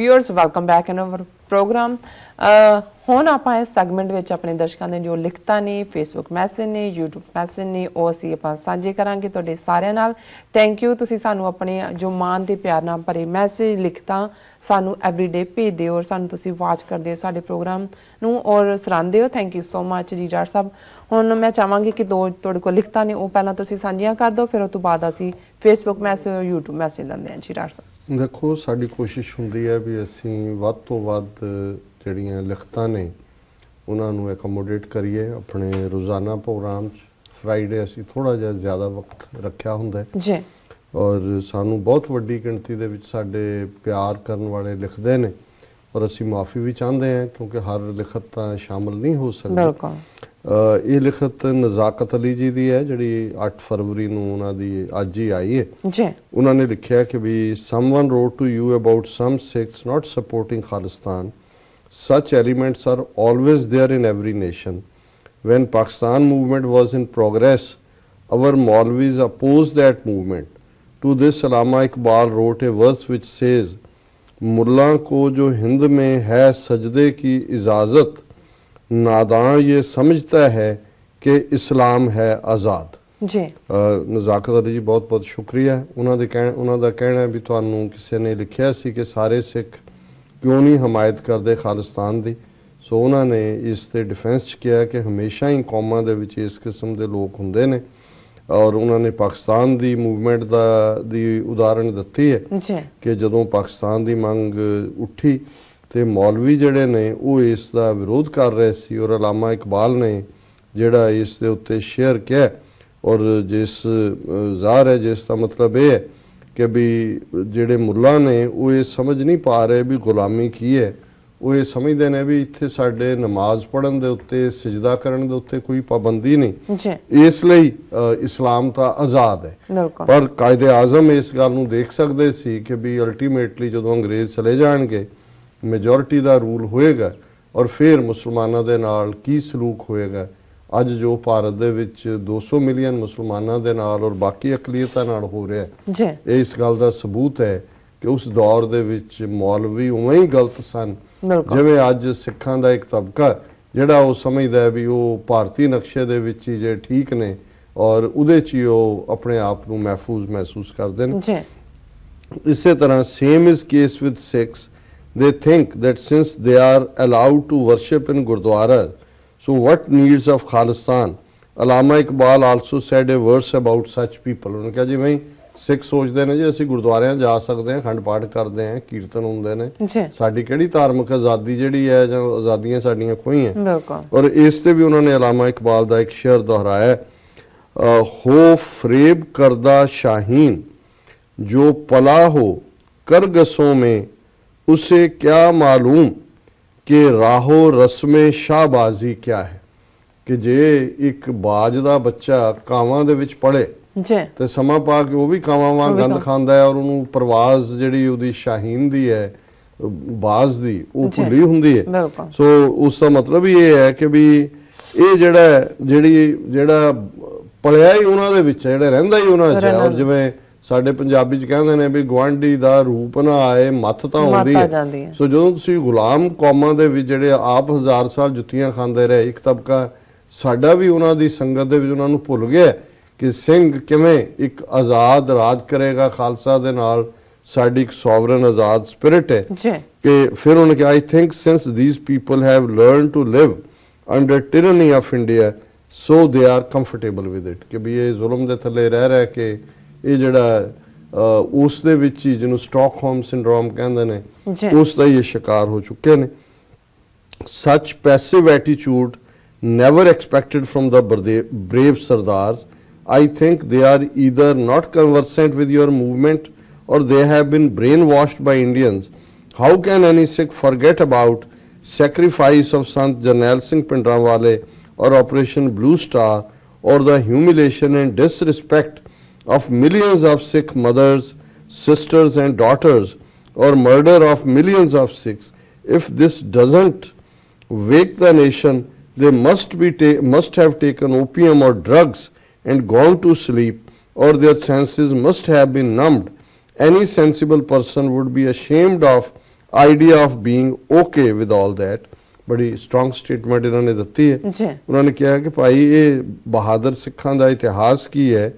viewers, welcome back in our program. ਹੁਣ ਆਪਾਂ ਇਸ ਸੈਗਮੈਂਟ ਵਿੱਚ ਆਪਣੇ ਦਰਸ਼ਕਾਂ ਦੇ ਜੋ ਲਿਖਤਾਂ ਨੇ, ਫੇਸਬੁੱਕ ਮੈਸੇਜ ਨੇ, YouTube ਮੈਸੇਜ ਨੇ, ਉਹ ਅਸੀਂ ਆਪਾਂ ਸਾਂਝੇ ਕਰਾਂਗੇ ਤੁਹਾਡੇ ਸਾਰਿਆਂ ਨਾਲ। ਥੈਂਕ ਯੂ, ਤੁਸੀਂ ਸਾਨੂੰ ਆਪਣੇ ਜੋ ਮਾਣ ਤੇ ਪਿਆਰ ਨਾਲ ਭਰੇ ਮੈਸੇਜ ਲਿਖਤਾਂ ਸਾਨੂੰ ਐਵਰੀਡੇ ਭੇਜਦੇ ਹੋ ਔਰ ਸਾਨੂੰ ਤੁਸੀਂ ਵਾਚ ਕਰਦੇ ਹੋ ਸਾਡੇ ਪ੍ਰੋਗਰਾਮ ਨੂੰ ਔਰ ਸਰਾਂਦੇ ਹੋ। ਥੈਂਕ ਯੂ ਸੋ ਮਚ ਜੀ ਡਾਕਟਰ ਸਾਹਿਬ। ਹੁਣ ਮੈਂ ਚਾਹਾਂਗੀ ਕਿ ਤੁਹਾਡੇ ਕੋਲ ਲਿਖਤਾਂ ਨੇ ਉਹ ਪਹਿਲਾਂ ਤੁਸੀਂ ਸਾਂਝੀਆਂ ਕਰ ਦਿਓ, ਫਿਰ ਉਸ ਤੋਂ ਬਾਅਦ ਅਸੀਂ ਫੇਸਬੁੱਕ ਮੈਸੇਜ ਔਰ YouTube ਮੈਸੇਜ ਲੈਂਦੇ ਹਾਂ ਜੀ ਡਾਕਟਰ ਸਾਹਿਬ। ਦੇਖੋ, ਸਾਡੀ ਕੋਸ਼ਿਸ਼ ਹੁੰਦੀ ਹੈ ਵੀ ਅਸੀਂ ਵੱਧ ਤੋਂ ਵੱਧ ਜਿਹੜੀਆਂ ਲਿਖਤਾਂ ਨੇ ਉਹਨਾਂ ਨੂੰ ਐਕੋਮੋਡੇਟ ਕਰੀਏ ਆਪਣੇ ਰੋਜ਼ਾਨਾ ਪ੍ਰੋਗਰਾਮ 'ਚ। ਫਰਾਈਡੇ ਅਸੀਂ ਥੋੜ੍ਹਾ ਜਿਹਾ ਜ਼ਿਆਦਾ ਵਕਤ ਰੱਖਿਆ ਹੁੰਦਾ ਜੀ ਔਰ ਸਾਨੂੰ ਬਹੁਤ ਵੱਡੀ ਗਿਣਤੀ ਦੇ ਵਿੱਚ ਸਾਡੇ ਪਿਆਰ ਕਰਨ ਵਾਲੇ ਲਿਖਦੇ ਨੇ ਔਰ ਅਸੀਂ ਮਾਫੀ ਵੀ ਚਾਹੁੰਦੇ ਹਾਂ ਕਿਉਂਕਿ ਹਰ ਲਿਖਤ ਤਾਂ ਸ਼ਾਮਲ ਨਹੀਂ ਹੋ ਸਕਦੀ। ਬਿਲਕੁਲ। ਇਹ ਲਿਖਤ ਨਜ਼ਾਕਤ ਅਲੀ ਜੀ ਦੀ ਹੈ ਜਿਹੜੀ 8 ਫਰਵਰੀ ਨੂੰ ਉਹਨਾਂ ਦੀ ਅੱਜ ਹੀ ਆਈ ਹੈ ਜੀ। ਉਹਨਾਂ ਨੇ ਲਿਖਿਆ ਕਿ ਵੀ someone wrote to you about some sects not supporting Khalistan. Such elements are always there in every nation. When Pakistan movement was in progress, our Maulvis opposed that movement. To this, Allama Iqbal wrote a verse which says, मुल्ला को जो हिंद में है सजदे की इजाज़त, नादान ये समझता है कि इस्लाम है आज़ाद। जी ਨਜ਼ਾਕਤ ਅਲੀ ਜੀ ਬਹੁਤ ਬਹੁਤ ਸ਼ੁਕਰੀਆ। ਉਹਨਾਂ ਦਾ ਕਹਿਣਾ ਵੀ ਤੁਹਾਨੂੰ ਕਿਸੇ ਨੇ ਲਿਖਿਆ ਸੀ ਕਿ ਸਾਰੇ ਸਿੱਖ ਕਿਉਂ ਨਹੀਂ ਹਮਾਇਤ ਕਰਦੇ ਖਾਲਿਸਤਾਨ ਦੀ, ਸੋ ਉਹਨਾਂ ਨੇ ਇਸ ਦੇ ਡਿਫੈਂਸ 'ਚ ਕਿਹਾ ਕਿ ਹਮੇਸ਼ਾ ਹੀ ਕੌਮਾਂ ਦੇ ਵਿੱਚ ਇਸ ਕਿਸਮ ਦੇ ਲੋਕ ਹੁੰਦੇ ਨੇ ਔਰ ਉਹਨਾਂ ਨੇ ਪਾਕਿਸਤਾਨ ਦੀ ਮੂਵਮੈਂਟ ਦੀ ਉਦਾਹਰਣ ਦਿੱਤੀ ਹੈ ਕਿ ਜਦੋਂ ਪਾਕਿਸਤਾਨ ਦੀ ਮੰਗ ਉੱਠੀ ਤੇ ਮੌਲਵੀ ਜਿਹੜੇ ਨੇ ਉਹ ਇਸ ਦਾ ਵਿਰੋਧ ਕਰ ਰਹੇ ਸੀ ਔਰ ਅਲਾਮਾ ਇਕਬਾਲ ਨੇ ਜਿਹੜਾ ਇਸ ਦੇ ਉੱਤੇ ਸ਼ੇਅਰ ਕਿਹਾ ਔਰ ਜਿਸ ਜ਼ਾਹਰ ਹੈ ਜਿਸ ਦਾ ਮਤਲਬ ਇਹ ਹੈ ਕਿ ਵੀ ਜਿਹੜੇ ਮੁੱਲਾ ਨੇ ਉਹ ਇਹ ਸਮਝ ਨਹੀਂ ਪਾ ਰਹੇ ਵੀ ਗੁਲਾਮੀ ਕੀ ਹੈ। ਉਹ ਇਹ ਸਮਝਦੇ ਨੇ ਵੀ ਇੱਥੇ ਸਾਡੇ ਨਮਾਜ਼ ਪੜ੍ਹਨ ਦੇ ਉੱਤੇ, ਸਜਦਾ ਕਰਨ ਦੇ ਉੱਤੇ ਕੋਈ ਪਾਬੰਦੀ ਨਹੀਂ, ਇਸ ਲਈ ਇਸਲਾਮ ਤਾਂ ਆਜ਼ਾਦ ਹੈ। ਪਰ ਕਾਇਦੇ ਆਜ਼ਮ ਇਸ ਗੱਲ ਨੂੰ ਦੇਖ ਸਕਦੇ ਸੀ ਕਿ ਵੀ ਅਲਟੀਮੇਟਲੀ ਜਦੋਂ ਅੰਗਰੇਜ਼ ਚਲੇ ਜਾਣਗੇ ਮੈਜੋਰਿਟੀ ਦਾ ਰੂਲ ਹੋਏਗਾ ਔਰ ਫਿਰ ਮੁਸਲਮਾਨਾਂ ਦੇ ਨਾਲ ਕੀ ਸਲੂਕ ਹੋਏਗਾ। ਅੱਜ ਜੋ ਭਾਰਤ ਦੇ ਵਿੱਚ 200 ਮਿਲੀਅਨ ਮੁਸਲਮਾਨਾਂ ਦੇ ਨਾਲ ਔਰ ਬਾਕੀ ਅਕਲੀਅਤਾਂ ਨਾਲ ਹੋ ਰਿਹਾ ਹੈ, ਇਹ ਇਸ ਗੱਲ ਦਾ ਸਬੂਤ ਹੈ ਕਿ ਉਸ ਦੌਰ ਦੇ ਵਿੱਚ ਮੌਲਵੀ ਉਵੇਂ ਹੀ ਗਲਤ ਸਨ ਜਿਵੇਂ ਅੱਜ ਸਿੱਖਾਂ ਦਾ ਇੱਕ ਤਬਕਾ ਜਿਹੜਾ ਉਹ ਸਮਝਦਾ ਵੀ ਉਹ ਭਾਰਤੀ ਨਕਸ਼ੇ ਦੇ ਵਿੱਚ ਹੀ ਜੇ ਠੀਕ ਨੇ ਔਰ ਉਹਦੇ 'ਚ ਹੀ ਉਹ ਆਪਣੇ ਆਪ ਨੂੰ ਮਹਿਫੂਜ਼ ਮਹਿਸੂਸ ਕਰਦੇ ਨੇ। ਇਸੇ ਤਰ੍ਹਾਂ same is case with Sikhs. They think that since they are allowed to worship in Gurdwara, so what needs of Khalistan? Allama Iqbal also said a verse about such people. ਉਹਨੇ ਕਿਹਾ ਜਿਵੇਂ ਸਿੱਖ ਸੋਚਦੇ ਨੇ ਜੀ ਅਸੀਂ ਗੁਰਦੁਆਰਿਆਂ ਜਾ ਸਕਦੇ ਹਾਂ, ਅਖੰਡ ਪਾਠ ਕਰਦੇ ਹਾਂ, ਕੀਰਤਨ ਹੁੰਦੇ ਨੇ, ਸਾਡੀ ਕਿਹੜੀ ਧਾਰਮਿਕ ਆਜ਼ਾਦੀ ਜਿਹੜੀ ਹੈ ਜਾਂ ਆਜ਼ਾਦੀਆਂ ਸਾਡੀਆਂ ਖੋਹੀਆਂ। ਔਰ ਇਸ ਤੇ ਵੀ ਉਹਨਾਂ ਨੇ ਅਲਾਮਾ ਇਕਬਾਲ ਦਾ ਇੱਕ ਸ਼ੇਅਰ ਦੁਹਰਾਇਆ, ਹੋ ਫਰੇਬ ਕਰਦਾ शाहीन जो पला हो करगसों में उसे क्या मालूम कि राहो रस्म शाहबाजी क्या है। कि जे एक बाज ਦਾ ਬੱਚਾ ਕਾਵਾਂ ਦੇ ਵਿੱਚ ਪੜੇ ਤੇ ਸਮਾਂ ਪਾ ਕੇ ਉਹ ਵੀ ਕਾਵਾਂ ਵਾਂਗ ਗੰਦ ਖਾਂਦਾ ਹੈ ਔਰ ਉਹਨੂੰ ਪ੍ਰਵਾਜ਼ ਜਿਹੜੀ ਉਹਦੀ ਸ਼ਾਹੀਨ ਦੀ ਹੈ ਬਾਜ਼ ਦੀ ਉਹ ਭੁੱਲੀ ਹੁੰਦੀ ਹੈ। ਸੋ ਉਸ ਦਾ ਮਤਲਬ ਇਹ ਹੈ ਕਿ ਵੀ ਇਹ ਜਿਹੜਾ ਪਲਿਆ ਹੀ ਉਹਨਾਂ ਦੇ ਵਿੱਚ ਜਿਹੜਾ ਰਹਿੰਦਾ ਹੀ ਉਹਨਾਂ 'ਚ ਹੈ। ਔਰ ਜਿਵੇਂ ਸਾਡੇ ਪੰਜਾਬੀ 'ਚ ਕਹਿੰਦੇ ਨੇ ਵੀ ਗੁਆਂਢੀ ਦਾ ਰੂਪ ਨਾ ਆਏ ਮੱਤ ਤਾਂ ਆਉਂਦੀ ਹੈ। ਸੋ ਜਦੋਂ ਤੁਸੀਂ ਗੁਲਾਮ ਕੌਮਾਂ ਦੇ ਵਿੱਚ ਜਿਹੜੇ ਆਪ 1000 ਸਾਲ ਜੁੱਤੀਆਂ ਖਾਂਦੇ ਰਹੇ, ਇੱਕ ਤਬਕਾ ਸਾਡਾ ਵੀ ਉਹਨਾਂ ਦੀ ਸੰਗਤ ਦੇ ਵਿੱਚ ਉਹਨਾਂ ਨੂੰ ਭੁੱਲ ਗਿਆ ਕਿ ਸਿੰਘ ਕਿਵੇਂ ਇੱਕ ਆਜ਼ਾਦ ਰਾਜ ਕਰੇਗਾ ਖਾਲਸਾ ਦੇ ਨਾਲ, ਸਾਡੀ ਇੱਕ ਸੋਵਰਨ ਆਜ਼ਾਦ ਸਪਿਰਿਟ ਹੈ। ਕਿ ਫਿਰ ਉਹਨੇ ਕਿਹਾ, I think since these people have learn to live under tyranny of India so they are comfortable with it. ਕਿ ਵੀ ਇਹ ਜ਼ੁਲਮ ਦੇ ਥੱਲੇ ਰਹਿ ਕੇ ਇਹ ਜਿਹੜਾ ਉਸ ਦੇ ਵਿੱਚ ਹੀ ਜਿਹਨੂੰ ਸਟਾਕਹੋਮ ਸਿੰਡਰੋਮ ਕਹਿੰਦੇ ਨੇ ਉਸ ਦਾ ਹੀ ਇਹ ਸ਼ਿਕਾਰ ਹੋ ਚੁੱਕੇ ਨੇ। ਸੱਚ passive attitude never expected from the brave Sardars. I think they are either not conversant with your movement or they have been brainwashed by Indians. How can any Sikh forget about sacrifice of Sant Jarnail Singh Pindrawale or Operation Blue Star or the humiliation and disrespect of millions of Sikh mothers, sisters and daughters or murder of millions of Sikhs? If this doesn't wake the nation, they must have taken opium or drugs and gone to sleep, or their senses must have been numbed. Any sensible person would be ashamed of idea of being okay with all that. बड़ी strong statement इन्होंने ਦਿੱਤੀ है। उन्होंने कहा कि भाई ये बहादुर सिखां ਦਾ ਇਤਿਹਾਸ ਕੀ है।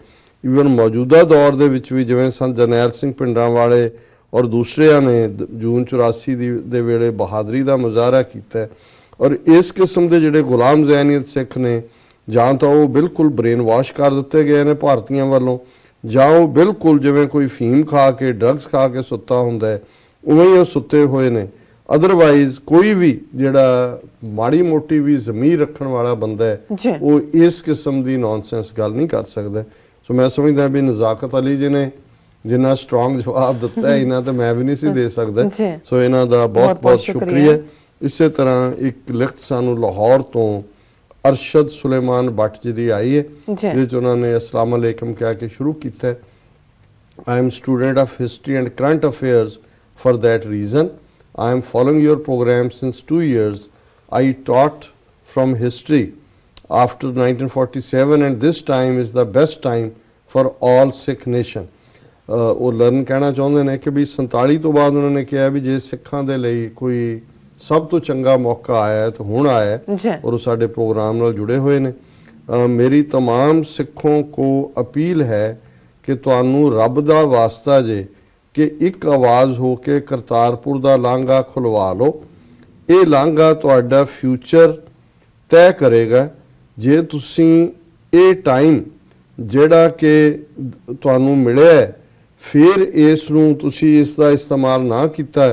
ਈਵਨ ਮੌਜੂਦਾ ਦੌਰ ਦੇ ਵਿੱਚ ਵੀ ਜਿਵੇਂ ਸੰਤ ਜਰਨੈਲ ਸਿੰਘ ਪਿੰਡਾਂ ਵਾਲੇ ਔਰ ਦੂਸਰਿਆਂ ਨੇ ਜੂਨ 84 ਦੇ ਵੇਲੇ ਬਹਾਦਰੀ ਦਾ ਮੁਜ਼ਾਹਰਾ ਕੀਤਾ ਔਰ ਇਸ ਕਿਸਮ ਦੇ ਜਿਹੜੇ ਗੁਲਾਮ ਜ਼ੈਨੀਅਤ ਸਿੱਖ ਨੇ ਜਾਂ ਤਾਂ ਉਹ ਬਿਲਕੁਲ ਬ੍ਰੇਨ ਵਾਸ਼ ਕਰ ਦਿੱਤੇ ਗਏ ਨੇ ਭਾਰਤੀਆਂ ਵੱਲੋਂ ਜਾਂ ਉਹ ਬਿਲਕੁਲ ਜਿਵੇਂ ਕੋਈ ਫੀਮ ਖਾ ਕੇ ਡਰੱਗਸ ਖਾ ਕੇ ਸੁੱਤਾ ਹੁੰਦਾ ਹੈ ਉਵੇਂ ਹੀ ਉਹ ਸੁੱਤੇ ਹੋਏ ਨੇ। ਅਦਰਵਾਈਜ਼ ਕੋਈ ਵੀ ਜਿਹੜਾ ਮਾੜੀ ਮੋਟੀ ਵੀ ਜ਼ਮੀਰ ਰੱਖਣ ਵਾਲਾ ਬੰਦਾ ਹੈ ਉਹ ਇਸ ਕਿਸਮ ਦੀ ਨੌਨਸੈਂਸ ਗੱਲ ਨਹੀਂ ਕਰ ਸਕਦਾ। ਸੋ ਮੈਂ ਸਮਝਦਾ ਵੀ ਨਜ਼ਾਕਤ ਅਲੀ ਜੀ ਨੇ ਜਿੰਨਾ ਸਟਰੋਂਗ ਜਵਾਬ ਦਿੱਤਾ ਹੈ ਇਹਨਾਂ ਤਾਂ ਮੈਂ ਵੀ ਨਹੀਂ ਸੀ ਦੇ ਸਕਦਾ। ਸੋ ਇਹਨਾਂ ਦਾ ਬਹੁਤ ਬਹੁਤ ਸ਼ੁਕਰੀਆ। ਇਸੇ ਤਰ੍ਹਾਂ ਇੱਕ ਲਿਖਤ ਸਾਨੂੰ ਲਾਹੌਰ ਤੋਂ ਅਰਸ਼ਦ ਸੁਲੇਮਾਨ ਬੱਟ ਜੀ ਦੀ ਆਈ ਹੈ ਜਿਸ 'ਚ ਉਹਨਾਂ ਨੇ ਅਸਲਾਮ ਅਲੈਕਮ ਕਹਿ ਕੇ ਸ਼ੁਰੂ ਕੀਤਾ ਹੈ। I am student of history and current affairs for that reason. I am following your program since 2 years. I taught from history after 1947 and this time is the best time for all Sikh nation. ਉਹ learn ਕਹਿਣਾ ਚਾਹੁੰਦੇ ਨੇ ਕਿ ਵੀ 47 ਤੋਂ ਬਾਅਦ ਉਹਨਾਂ ਨੇ ਕਿਹਾ ਵੀ ਜੇ ਸਿੱਖਾਂ ਦੇ ਲਈ ਕੋਈ ਸਭ ਤੋਂ ਚੰਗਾ ਮੌਕਾ ਆਇਆ ਤਾਂ ਹੁਣ ਆਇਆ ਔਰ ਉਹ ਸਾਡੇ ਪ੍ਰੋਗਰਾਮ ਨਾਲ ਜੁੜੇ ਹੋਏ ਨੇ। ਮੇਰੀ तमाम ਸਿੱਖੋं को अपील है कि ਤੁਹਾਨੂੰ ਰੱਬ ਦਾ ਵਾਸਤਾ ਜੇ ਕਿ ਇੱਕ ਆਵਾਜ਼ ਹੋ ਕੇ ਕਰਤਾਰਪੁਰ ਦਾ ਲਾਂਘਾ ਖੁਲਵਾ ਲਓ। ਇਹ ਲਾਂਘਾ ਤੁਹਾਡਾ ਫਿਊਚਰ ਤੈਅ ਕਰੇਗਾ ਜੇ ਤੁਸੀਂ ਇਹ ਟਾਈਮ ਜਿਹੜਾ ਕਿ ਤੁਹਾਨੂੰ ਮਿਲਿਆ ਫਿਰ ਇਸ ਨੂੰ ਤੁਸੀਂ ਇਸ ਦਾ ਇਸਤੇਮਾਲ ਨਾ ਕੀਤਾ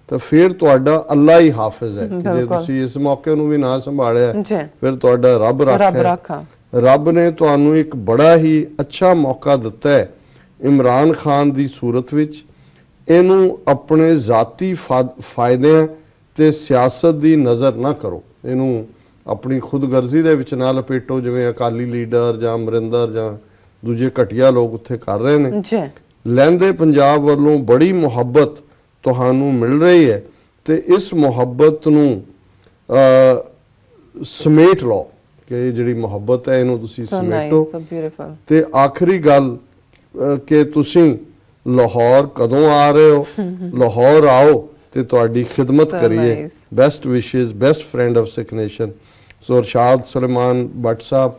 ਤਾਂ ਫਿਰ ਤੁਹਾਡਾ ਅੱਲਾ ਹੀ ਹਾਫਿਜ਼ ਹੈ। ਜੇ ਤੁਸੀਂ ਇਸ ਮੌਕੇ ਨੂੰ ਵੀ ਨਾ ਸੰਭਾਲਿਆ ਫਿਰ ਤੁਹਾਡਾ ਰੱਬ ਰਾਖਾ। ਰੱਬ ਨੇ ਤੁਹਾਨੂੰ ਇੱਕ ਬੜਾ ਹੀ ਅੱਛਾ ਮੌਕਾ ਦਿੱਤਾ ਹੈ ਇਮਰਾਨ ਖਾਨ ਦੀ ਸੂਰਤ ਵਿੱਚ। ਇਹਨੂੰ ਆਪਣੇ ਜ਼ਾਤੀ ਫਾਇਦਿਆਂ ਤੇ ਸਿਆਸਤ ਦੀ ਨਜ਼ਰ ਨਾ ਕਰੋ। ਇਹਨੂੰ ਆਪਣੀ ਖੁਦਗਰਜ਼ੀ ਦੇ ਵਿੱਚ ਨਾ ਲਪੇਟੋ ਜਿਵੇਂ ਅਕਾਲੀ ਲੀਡਰ ਜਾਂ ਅਮਰਿੰਦਰ ਜਾਂ ਦੂਜੇ ਘਟੀਆ ਲੋਕ ਉੱਥੇ ਕਰ ਰਹੇ ਨੇ। ਲਹਿੰਦੇ ਪੰਜਾਬ ਵੱਲੋਂ ਬੜੀ ਮੁਹੱਬਤ ਤੁਹਾਨੂੰ ਮਿਲ ਰਹੀ ਹੈ ਤੇ ਇਸ ਮੁਹੱਬਤ ਨੂੰ ਸਮੇਟ ਲਓ ਕਿ ਜਿਹੜੀ ਮੁਹੱਬਤ ਹੈ ਇਹਨੂੰ ਤੁਸੀਂ ਸਮੇਟੋ। ਤੇ ਆਖਰੀ ਗੱਲ ਕਿ ਤੁਸੀਂ ਲਾਹੌਰ ਕਦੋਂ ਆ ਰਹੇ ਹੋ? ਲਾਹੌਰ ਆਓ ਤੇ ਤੁਹਾਡੀ ਖਿਦਮਤ ਕਰੀਏ। ਬੈਸਟ ਵਿਸ਼ੇਸ best friend of Sikh nation. So Arshad Suleman Butt Sahib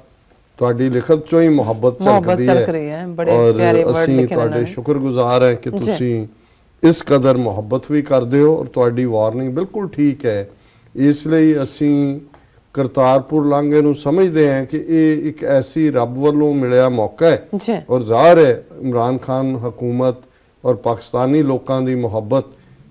ਤੁਹਾਡੀ ਲਿਖਤ ਚੋਂ ਹੀ ਮੁਹੱਬਤ ਝਲਕਦੀ ਹੈ ਔਰ ਅਸੀਂ ਤੁਹਾਡੇ ਸ਼ੁਕਰਗੁਜ਼ਾਰ ਹਾਂ ਕਿ ਤੁਸੀਂ ਇਸ ਕਦਰ ਮੁਹੱਬਤ ਵੀ ਕਰਦੇ ਹੋ ਔਰ ਤੁਹਾਡੀ ਵਾਰਨਿੰਗ ਬਿਲਕੁਲ ਠੀਕ ਹੈ। ਇਸ ਲਈ ਅਸੀਂ ਕਰਤਾਰਪੁਰ ਲਾਂਘੇ ਨੂੰ ਸਮਝਦੇ ਹਾਂ ਕਿ ਇਹ ਇੱਕ ਐਸੀ ਰੱਬ ਵੱਲੋਂ ਮਿਲਿਆ ਮੌਕਾ ਹੈ ਔਰ ਜ਼ਾਹਰ ਹੈ ਇਮਰਾਨ ਖਾਨ ਹਕੂਮਤ ਔਰ ਪਾਕਿਸਤਾਨੀ ਲੋਕਾਂ ਦੀ ਮੁਹੱਬਤ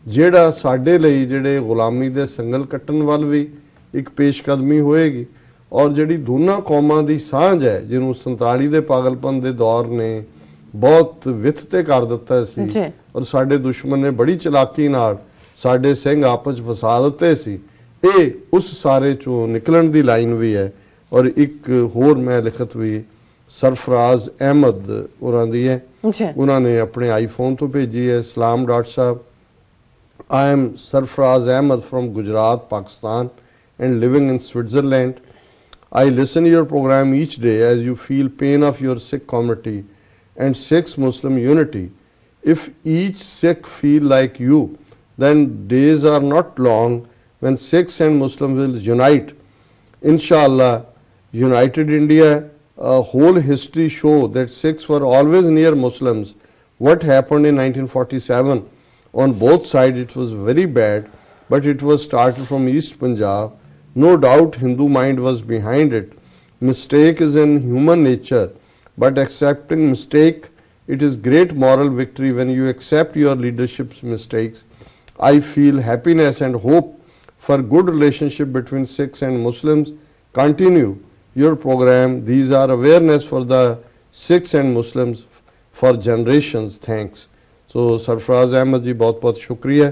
ਜਿਹੜਾ ਸਾਡੇ ਲਈ ਜਿਹੜੇ ਗੁਲਾਮੀ ਦੇ ਸੰਗਲ ਕੱਟਣ ਵੱਲ ਵੀ ਇੱਕ ਪੇਸ਼ਕਦਮੀ ਹੋਏਗੀ ਔਰ ਜਿਹੜੀ ਦੋਨਾਂ ਕੌਮਾਂ ਦੀ ਸਾਂਝ ਹੈ ਜਿਹਨੂੰ 47 ਦੇ ਪਾਗਲਪਨ ਦੇ ਦੌਰ ਨੇ ਬਹੁਤ ਵਿੱਥ ਤੇ ਕਰ ਦਿੱਤਾ ਸੀ ਔਰ ਸਾਡੇ ਦੁਸ਼ਮਣ ਨੇ ਬੜੀ ਚਲਾਕੀ ਨਾਲ ਸਾਡੇ ਸਿੰਘ ਆਪਸ ਵਿੱਚ ਫਸਾ ਦਿੱਤੇ ਸੀ। ਇਹ ਉਸ ਸਾਰੇ ਚੋਂ ਨਿਕਲਣ ਦੀ ਲਾਈਨ ਵੀ ਹੈ। ਔਰ ਇੱਕ ਹੋਰ ਮੈਂ ਲਿਖਤ ਵੀ ਸਰਫਰਾਜ਼ ਅਹਿਮਦ ਉਹਨਾਂ ਦੀ ਹੈ। ਉਹਨਾਂ ਨੇ ਆਪਣੇ ਆਈਫੋਨ ਤੋਂ ਭੇਜੀ ਹੈ। ਸਲਾਮ doctor Sahib, I am Sarfraz Ahmed from Gujarat, Pakistan and living in Switzerland. I listen to your program each day as you feel pain of your Sikh community and Sikh Muslim unity. If each Sikh feel like you, then days are not long when Sikhs and Muslims will unite. Inshallah, United India, whole history show that Sikhs were always near Muslims. What happened in 1947? On both sides it was very bad, but it was started from East Punjab. No doubt Hindu mind was behind it. Mistake is in human nature, but accepting mistake, it is great moral victory when you accept your leadership's mistakes. I feel happiness and hope for good relationship between Sikhs and Muslims. Continue your program. These are awareness for the Sikhs and Muslims for generations. Thanks. ਸੋ ਸਰਫਰਾਜ਼ ਅਹਿਮਦ ਜੀ ਬਹੁਤ ਬਹੁਤ ਸ਼ੁਕਰੀਆ।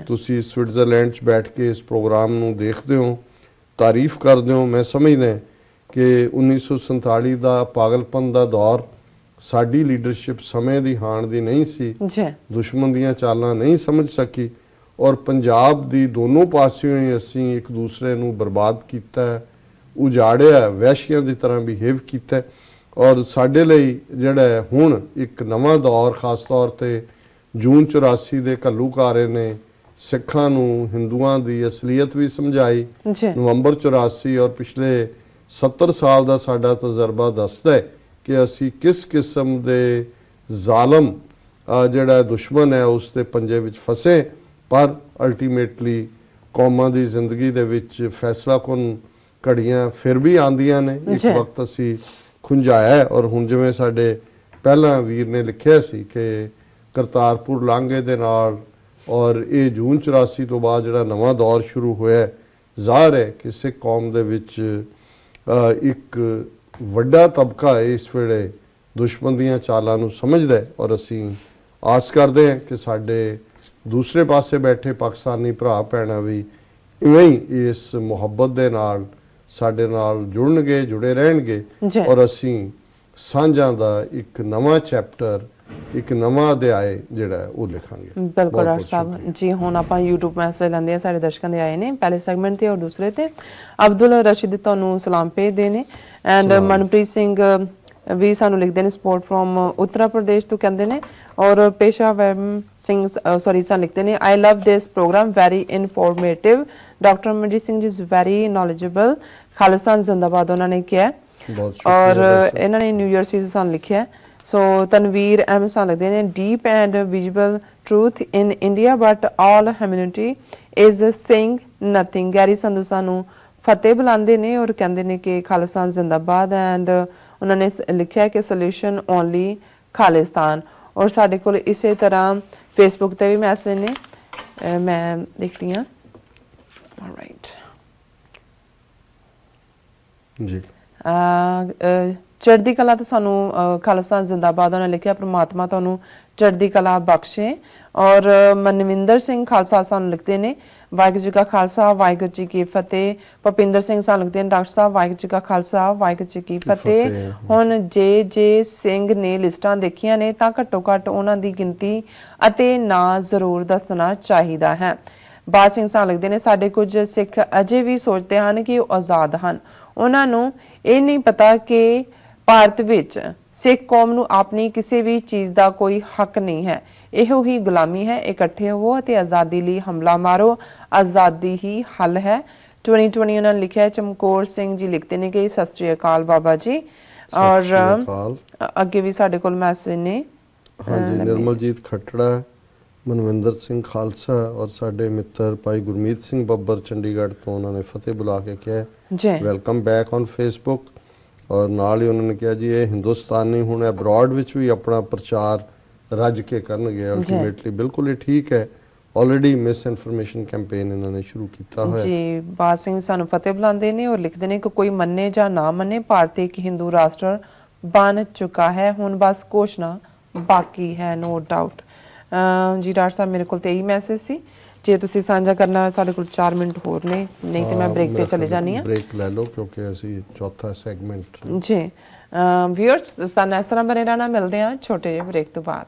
ਤੁਸੀਂ Switzerland 'ਚ ਬੈਠ ਕੇ ਇਸ programme ਨੂੰ ਦੇਖਦੇ ਹੋ, ਤਾਰੀਫ ਕਰਦੇ ਹੋ। ਮੈਂ ਸਮਝਦਾ ਕਿ 1947 ਦਾ ਪਾਗਲਪਨ ਦਾ ਦੌਰ ਸਾਡੀ ਲੀਡਰਸ਼ਿਪ ਸਮੇਂ ਦੀ ਹਾਣ ਦੀ ਨਹੀਂ ਸੀ, ਦੁਸ਼ਮਣ ਦੀਆਂ ਚਾਲਾਂ ਨਹੀਂ ਸਮਝ ਸਕੀ ਔਰ ਪੰਜਾਬ ਦੀ ਦੋਨੋਂ ਪਾਸਿਓਂ ਹੀ ਅਸੀਂ ਇੱਕ ਦੂਸਰੇ ਨੂੰ ਬਰਬਾਦ ਕੀਤਾ, ਉਜਾੜਿਆ, ਵਹਿਸ਼ੀਆਂ ਦੀ ਤਰ੍ਹਾਂ ਬਿਹੇਵ ਕੀਤਾ ਔਰ ਸਾਡੇ ਲਈ ਜਿਹੜਾ ਹੁਣ ਇੱਕ ਨਵਾਂ ਦੌਰ ਖਾਸ ਤੌਰ ਤੇ ਜੂਨ 84 ਦੇ ਘੱਲੂਘਾਰੇ ਨੇ ਸਿੱਖਾਂ ਨੂੰ ਹਿੰਦੂਆਂ ਦੀ ਅਸਲੀਅਤ ਵੀ ਸਮਝਾਈ। ਨਵੰਬਰ 84 ਔਰ ਪਿਛਲੇ 70 ਸਾਲ ਦਾ ਸਾਡਾ ਤਜਰਬਾ ਦੱਸਦਾ ਹੈ ਕਿ ਅਸੀਂ ਕਿਸ ਕਿਸਮ ਦੇ ਜ਼ਾਲਮ ਜਿਹੜਾ ਦੁਸ਼ਮਣ ਹੈ ਉਸ ਦੇ ਪੰਜੇ ਵਿੱਚ ਫਸੇ, ਪਰ ਅਲਟੀਮੇਟਲੀ ਕੌਮਾਂ ਦੀ ਜ਼ਿੰਦਗੀ ਦੇ ਵਿੱਚ ਫੈਸਲਾਕੁਨ ਘੜੀਆਂ ਫਿਰ ਵੀ ਆਉਂਦੀਆਂ ਨੇ। ਇੱਕ ਵਕਤ ਅਸੀਂ ਖੁੰਝਾਇਆ ਔਰ ਹੁਣ ਜਿਵੇਂ ਸਾਡੇ ਪਹਿਲਾਂ ਵੀਰ ਨੇ ਲਿਖਿਆ ਸੀ ਕਿ ਕਰਤਾਰਪੁਰ ਲਾਂਘੇ ਦੇ ਨਾਲ ਔਰ ਇਹ ਜੂਨ 84 ਤੋਂ ਬਾਅਦ ਜਿਹੜਾ ਨਵਾਂ ਦੌਰ ਸ਼ੁਰੂ ਹੋਇਆ, ਜ਼ਾਹਰ ਹੈ ਕਿ ਸਿੱਖ ਕੌਮ ਦੇ ਵਿੱਚ ਇੱਕ ਵੱਡਾ ਤਬਕਾ ਇਸ ਵੇਲੇ ਦੁਸ਼ਮਣ ਦੀਆਂ ਚਾਲਾਂ ਨੂੰ ਸਮਝਦਾ ਹੈ ਔਰ ਅਸੀਂ ਆਸ ਕਰਦੇ ਹਾਂ ਕਿ ਸਾਡੇ ਦੂਸਰੇ ਪਾਸੇ ਬੈਠੇ ਪਾਕਿਸਤਾਨੀ ਭਰਾ ਭੈਣਾਂ ਵੀ ਇਵੇਂ ਹੀ ਇਸ ਮੁਹੱਬਤ ਦੇ ਨਾਲ ਸਾਡੇ ਨਾਲ ਜੁੜਨਗੇ, ਜੁੜੇ ਰਹਿਣਗੇ ਔਰ ਅਸੀਂ ਸਾਂਝਾਂ ਦਾ ਇੱਕ ਨਵਾਂ ਚੈਪਟਰ, ਇੱਕ ਨਵਾਂ ਅਧਿਆਇ ਜਿਹੜਾ ਉਹ ਲਿਖਾਂਗੇ। ਬਿਲਕੁਲ ਡਾਕਟਰ ਸਾਹਿਬ ਜੀ। ਹੁਣ ਆਪਾਂ YouTube ਮੈਸੇਜ ਲੈਂਦੇ ਆ, ਸਾਡੇ ਦਰਸ਼ਕਾਂ ਦੇ ਆਏ ਨੇ ਪਹਿਲੇ ਸੈਗਮੈਂਟ ਤੇ ਔਰ ਦੂਸਰੇ ਤੇ। ਅਬਦੁਲ ਰਸ਼ੀਦ ਤੁਹਾਨੂੰ ਸਲਾਮ ਭੇਜਦੇ ਨੇ ਐਂਡ ਮਨਪ੍ਰੀਤ ਸਿੰਘ ਵੀ ਸਾਨੂੰ ਲਿਖਦੇ ਨੇ ਸਪੋਰਟ ਫਰੋਮ ਉੱਤਰ ਪ੍ਰਦੇਸ਼ ਤੋਂ ਕਹਿੰਦੇ ਨੇ, ਔਰ ਪੇਸ਼ਾਵਰ ਸਿੰਘ ਸਾਨੂੰ ਲਿਖਦੇ ਨੇ I love this program, very informative, Dr. Amarjit Singh is very knowledgeable, Khalistan ਜ਼ਿੰਦਾਬਾਦ ਉਹਨਾਂ ਨੇ ਕਿਹਾ। ਔਰ ਇਹਨਾਂ ਨੇ ਨਿਊ ਈਅਰ ਸੀ ਸਾਨੂੰ ਲਿਖਿਆ। ਸੋ ਤਨਵੀਰ ਅਹਿਮਦ ਸਾਨੂੰ ਲਿਖਦੇ ਨੇ deep and visible truth in India but all humanity is saying nothing। Garry Sandhu ਸਾਨੂੰ ਫਤਿਹ ਬੁਲਾਉਂਦੇ ਨੇ ਔਰ ਕਹਿੰਦੇ ਨੇ ਕਿ ਖਾਲਿਸਤਾਨ ਜ਼ਿੰਦਾਬਾਦ ਐਂਡ ਉਹਨਾਂ ਨੇ ਲਿਖਿਆ ਕਿ ਸੋਲੂਸ਼ਨ ਓਨਲੀ ਖਾਲਿਸਤਾਨ। ਔਰ ਸਾਡੇ ਕੋਲ ਇਸੇ ਤਰ੍ਹਾਂ ਫੇਸਬੁੱਕ ਤੇ ਵੀ ਮੈਸੇਜ ਨੇ, ਮੈਂ ਦੇਖਦੀ ਹਾਂ। ਆਲਰਾਈਟ ਜੀ। ਚੜ੍ਹਦੀ ਕਲਾ ਤੋਂ ਸਾਨੂੰ ਖਾਲਿਸਤਾਨ ਜ਼ਿੰਦਾਬਾਦ ਉਹਨਾਂ ਲਿਖਿਆ, ਪ੍ਰਮਾਤਮਾ ਤੁਹਾਨੂੰ ਚੜ੍ਹਦੀ ਕਲਾ ਬਖਸ਼ੇ। ਔਰ ਮਨਵਿੰਦਰ ਸਿੰਘ ਖਾਲਸਾ ਸਾਨੂੰ ਲਿਖਦੇ ਨੇ ਵਾਹਿਗੁਰੂ ਜੀ ਕਾ ਖਾਲਸਾ ਵਾਹਿਗੁਰੂ ਜੀ ਕੀ ਫਤਿਹ। ਭੁਪਿੰਦਰ ਸਿੰਘ ਸਾਨੂੰ ਲਿਖਦੇ ਨੇ ਡਾਕਟਰ ਸਾਹਿਬ ਵਾਹਿਗੁਰੂ ਜੀ ਕਾ ਖਾਲਸਾ ਵਾਹਿਗੁਰੂ ਜੀ ਕੀ ਫਤਿਹ। ਹੁਣ ਜੇ ਸਿੰਘ ਨੇ ਲਿਸਟਾਂ ਦੇਖੀਆਂ ਨੇ ਤਾਂ ਘੱਟੋ ਘੱਟ ਉਹਨਾਂ ਦੀ ਗਿਣਤੀ ਅਤੇ ਨਾਂ ਜ਼ਰੂਰ ਦੱਸਣਾ ਚਾਹੀਦਾ ਹੈ। ਬਾਦ ਸਿੰਘ ਸਾਨੂੰ ਲਿਖਦੇ ਨੇ ਸਾਡੇ ਕੁਝ ਸਿੱਖ ਅਜੇ ਵੀ ਸੋਚਦੇ ਹਨ ਕਿ ਉਹ ਆਜ਼ਾਦ ਹਨ, ਉਹਨਾਂ ਨੂੰ ਇਹ ਨਹੀਂ ਪਤਾ ਕਿ ਭਾਰਤ ਵਿੱਚ ਸਿੱਖ ਕੌਮ ਨੂੰ ਆਪਣੀ ਕਿਸੇ ਵੀ ਚੀਜ਼ ਦਾ ਕੋਈ ਹੱਕ ਨਹੀਂ ਹੈ, ਇਹੋ ਹੀ ਗੁਲਾਮੀ ਹੈ। ਇਕੱਠੇ ਹੋਵੋ ਅਤੇ ਆਜ਼ਾਦੀ ਲਈ ਹਮਲਾ ਮਾਰੋ, ਆਜ਼ਾਦੀ ਹੀ ਹੱਲ ਹੈ। 2020 ਉਹਨਾਂ ਨੇ ਲਿਖਿਆ। ਚਮਕੌਰ ਸਿੰਘ ਜੀ ਲਿਖਦੇ ਨੇ ਕਿ ਸਤਿ ਸ੍ਰੀ ਅਕਾਲ ਬਾਬਾ ਜੀ। ਔਰ ਅੱਗੇ ਵੀ ਸਾਡੇ ਕੋਲ ਮੈਸੇਜ ਨੇ। ਹਾਂਜੀ, ਨਿਰਮਲਜੀਤ ਖੱਟੜਾ, ਮਨਵਿੰਦਰ ਸਿੰਘ ਖਾਲਸਾ ਔਰ ਸਾਡੇ ਮਿੱਤਰ ਭਾਈ ਗੁਰਮੀਤ ਸਿੰਘ ਬੱਬਰ ਚੰਡੀਗੜ੍ਹ ਤੋਂ, ਉਹਨਾਂ ਨੇ ਫਤਿਹ ਬੁਲਾ ਕੇ ਕਿਹਾ ਵੈਲਕਮ ਬੈਕ ਔਨ ਫੇਸਬੁੱਕ। ਔਰ ਨਾਲ ਹੀ ਉਹਨਾਂ ਨੇ ਕਿਹਾ ਜੀ ਇਹ ਹਿੰਦੁਸਤਾਨੀ ਹੁਣ ਅਬਰੋਡ ਵਿੱਚ ਵੀ ਆਪਣਾ ਪ੍ਰਚਾਰ ਰੱਜ ਕੇ ਕਰਨਗੇ ਅਲਟੀਮੇਟਲੀ। ਬਿਲਕੁਲ ਇਹ ਠੀਕ ਹੈ, ਆਲਰੇਡੀ ਮਿਸ ਇਨਫੋਰਮੇਸ਼ਨ ਕੈਂਪੇਨ ਇਹਨਾਂ ਨੇ ਸ਼ੁਰੂ ਕੀਤਾ ਹੋਇਆ ਜੀ। ਬਾਦ ਸਿੰਘ ਸਾਨੂੰ ਫਤਿਹ ਬੁਲਾਉਂਦੇ ਨੇ ਔਰ ਲਿਖਦੇ ਨੇ ਕਿ ਕੋਈ ਮੰਨੇ ਜਾਂ ਨਾ ਮੰਨੇ ਭਾਰਤ ਇੱਕ ਹਿੰਦੂ ਰਾਸ਼ਟਰ ਬਣ ਚੁੱਕਾ ਹੈ, ਹੁਣ ਬਸ ਘੋਸ਼ਣਾ ਬਾਕੀ ਹੈ, ਨੋ ਡਾਊਟ। ਜੀ ਡਾਕਟਰ ਸਾਹਿਬ ਮੇਰੇ ਕੋਲ ਤੇ ਇਹੀ ਮੈਸੇਜ ਸੀ, ਜੇ ਤੁਸੀਂ ਸਾਂਝਾ ਕਰਨਾ ਸਾਡੇ ਕੋਲ 4 ਮਿੰਟ ਹੋਰ ਨੇ, ਨਹੀਂ ਤੇ ਮੈਂ ਬ੍ਰੇਕ ਤੇ ਚਲੇ ਜਾਣੀ ਆ। ਬ੍ਰੇਕ ਲੈ ਲਓ ਕਿਉਂਕਿ ਅਸੀਂ ਚੌਥਾ ਸੈਗਮੈਂਟ ਜੀ। ਵਿਊਅਰਸ ਸਾਨੂੰ ਇਸ ਤਰ੍ਹਾਂ ਬਣੇ ਰਹਿਣਾ, ਮਿਲਦੇ ਆ ਛੋਟੇ ਜਿਹੇ ਬ੍ਰੇਕ ਤੋਂ ਬਾਅਦ।